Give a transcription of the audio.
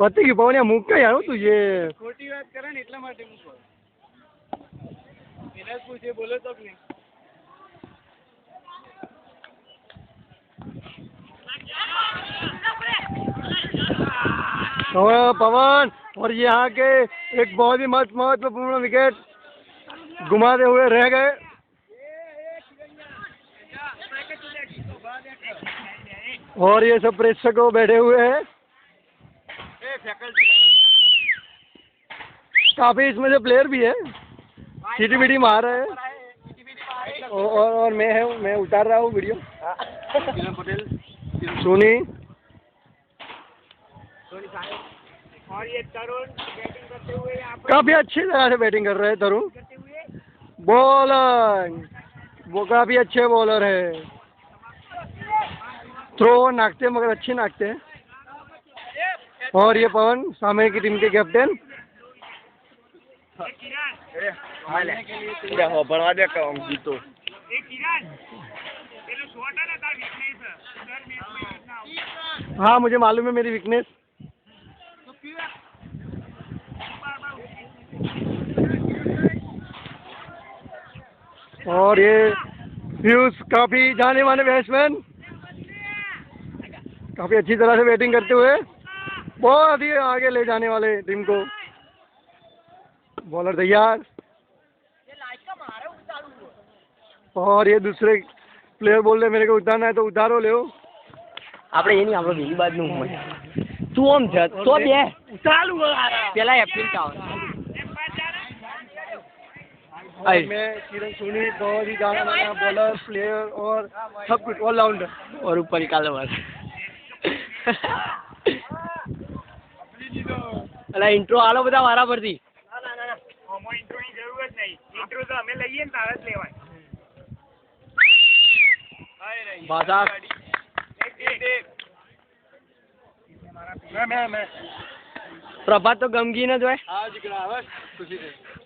પતિ ગયું પવન મૂક યાર તું જે ખોટી વાત કરે ને એટલા માટે મૂકો એને જ પૂછે બોલો તો નહીં पवन और यहाँ के एक बहुत ही महत्वपूर्ण विकेट घुमाते हुए रह गए और ये सब प्रेक्षकों बैठे हुए हैं काफी इसमें से प्लेयर भी है सीटी बीटी मार रहे हैं और मैं उतार रहा हूँ वीडियो सोनी और ये तरुण बैटिंग करते हुए काफी अच्छी तरह से बैटिंग कर रहे हैं तरुण बॉलर वो काफी अच्छे बॉलर है थ्रो नाकते हैं मगर अच्छे नाकते हैं और ये पवन सामने की टीम के कैप्टन बनवा दे जीतो हाँ मुझे मालूम है मेरी वीकनेस और ये व्यूज काफी जाने माने बैट्समैन काफी अच्छी तरह से बैटिंग करते हुए बहुत ही आगे ले जाने वाले टीम को बॉलर तैयार और ये दूसरे प्लेयर बोल रहे मेरे को उतारना है तो उतारो ले આપણે એની આપણે બીજી બાજુ નું તું આમ જ તો બે ચાલુ પેલા એપ્રિલ કા मैं किरण सोनी बहुत ही जाना माना बॉलर प्लेयर और सब कुछ ऑलराउंडर और ऊपर निकालो बस અલા ઇન્ટ્રો આલો બધા વારા પરથી ઓમો ઇન્ટ્રો ની જરૂર જ નહીં ઇન્ટ્રો તો અમે લઈએ ને તારે જ લેવાય ભાષા मैं પ્રભાત તો ગમગી ન જ હોય आज ग्राहक खुशी से